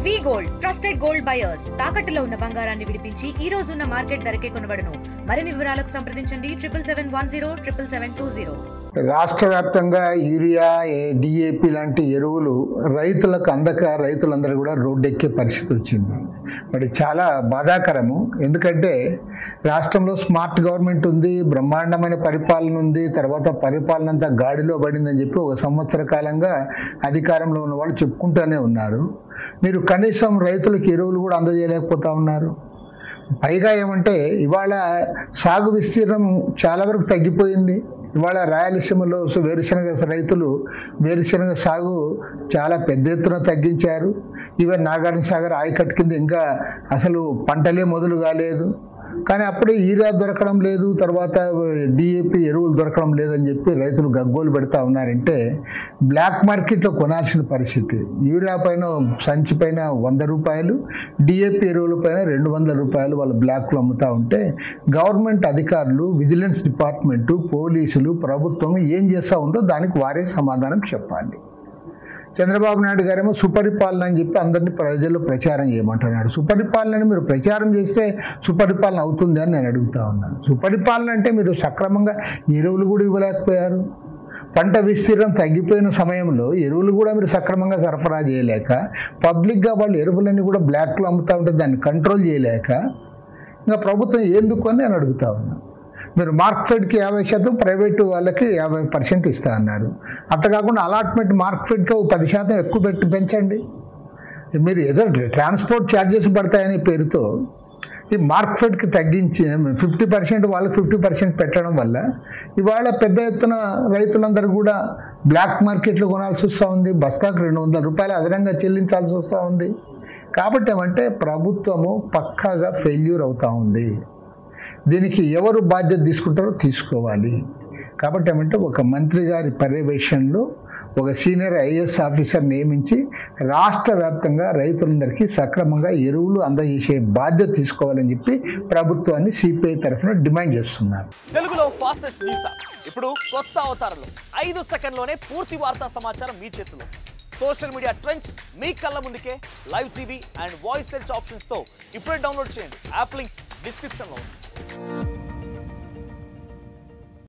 వి gold trusted gold buyers తాకట్టులో ఉన్న బంగారాన్ని విడిపించి ఈ రోజు ఉన్న మార్కెట్ ధరకే కొనబడును. మరిన్ని వివరాలకు సంప్రదించండి 77107720. రాష్ట్ర వ్యాప్తంగా యూరియా, డిఏపి లాంటి ఎరువులు రైతులకు అందక రైతులందరూ కూడా రోడ్డెక్కే పరిస్థితి వచ్చింది. మరి చాలా బాధాకరము. ఎందుకంటే రాష్ట్రంలో స్మార్ట్ గవర్నమెంట్ ఉంది, బ్రహ్మాండమైన పరిపాలన ఉంది, తర్వాత పరిపాలన అంతా గాడిలో పడిందని చెప్పి ఒక సంవత్సర కాలంగా అధికారంలో ఉన్న వాళ్ళు చెప్పుకుంటూనే ఉన్నారు. మీరు కనీసం రైతులకు ఎరువులు కూడా అందజేయలేకపోతా ఉన్నారు. పైగా ఏమంటే ఇవాళ సాగు విస్తీర్ణం చాలా వరకు తగ్గిపోయింది. ఇవాళ రాయలసీమలో వేరుశనగ రైతులు వేరుశనగ సాగు చాలా పెద్ద ఎత్తున తగ్గించారు. ఈవెన్ నాగార్జున సాగర్ ఆయకట్టు కింద ఇంకా అసలు పంటలే మొదలు కాలేదు. కానీ అప్పుడే యూరియా దొరకడం లేదు, తర్వాత డిఏపి ఎరువులు దొరకడం లేదని చెప్పి రైతులు గగ్గోలు పెడతా ఉన్నారంటే బ్లాక్ మార్కెట్లో కొనాల్సిన పరిస్థితి. యూరియా పైన సంచి పైన 100 రూపాయలు, డిఏపి ఎరువుల పైన 200 రూపాయలు వాళ్ళు బ్లాక్లో అమ్ముతూ ఉంటే గవర్నమెంట్ అధికారులు, విజిలెన్స్ డిపార్ట్మెంటు, పోలీసులు, ప్రభుత్వం ఏం చేస్తూ ఉందో దానికి వారే సమాధానం చెప్పాలి. చంద్రబాబు నాయుడు గారేమో సుపరిపాలన అని చెప్పి అందరినీ ప్రజల్లో ప్రచారం చేయమంటున్నాడు. సుపరిపాలనని మీరు ప్రచారం చేస్తే సుపరిపాలన అవుతుంది అని నేను అడుగుతా ఉన్నాను. సుపరిపాలన అంటే మీరు సక్రమంగా ఎరువులు కూడా ఇవ్వలేకపోయారు. పంట విస్తీర్ణం తగ్గిపోయిన సమయంలో ఎరువులు కూడా మీరు సక్రమంగా సరఫరా చేయలేక, పబ్లిక్గా వాళ్ళు ఎరువులన్నీ కూడా బ్లాక్లో అమ్ముతూ ఉంటే దాన్ని కంట్రోల్ చేయలేక ఇంకా ప్రభుత్వం ఎందుకు అని నేను అడుగుతా ఉన్నాను. మీరు మార్క్ఫెడ్కి 50%, ప్రైవేటు వాళ్ళకి 50% ఇస్తా అన్నారు. అట్లా కాకుండా అలాట్మెంట్ మార్క్ఫెడ్కి 10% ఎక్కువ పెంచండి. మీరు ఏదో ట్రాన్స్పోర్ట్ ఛార్జెస్ పడతాయనే పేరుతో ఈ మార్క్ఫెడ్కి తగ్గించి 50% వాళ్ళకి 50% పెట్టడం వల్ల ఇవాళ పెద్ద ఎత్తున రైతులందరూ కూడా బ్లాక్ మార్కెట్లో కొనాల్సి వస్తూ ఉంది. బస్తాకు 200 రూపాయలు అదనంగా చెల్లించాల్సి వస్తూ ఉంది. కాబట్టి ఏమంటే ప్రభుత్వము పక్కాగా ఫెయిల్యూర్ అవుతూ ఉంది. దీనికి ఎవరు బాధ్యత తీసుకుంటారో తీసుకోవాలి. కాబట్టి ఏమంటే ఒక మంత్రి గారి పర్యవేక్షణలో ఒక సీనియర్ ఐఏఎస్ ఆఫీసర్ నియమించి రాష్ట్ర వ్యాప్తంగా రైతులందరికీ సక్రమంగా ఎరువులు అందజేసే బాధ్యత తీసుకోవాలని చెప్పి ప్రభుత్వాన్ని సిపిఐ తరఫున డిమాండ్ చేస్తున్నారు. తెలుగులో ఫాస్టెస్ట్ న్యూస్ ఇప్పుడు కొత్త అవతారంలో 5 సెకండ్లోనే పూర్తి వార్తా సమాచారం మీ చేతిలో. సోషల్ మీడియా ట్రెండ్స్ మీ కళ్ళ ముందుకే live TV and voice search options తో ఇప్పుడే డౌన్లోడ్ చేయండి. యాప్ లింక్ డిస్క్రిప్షన్ లో ఉంది.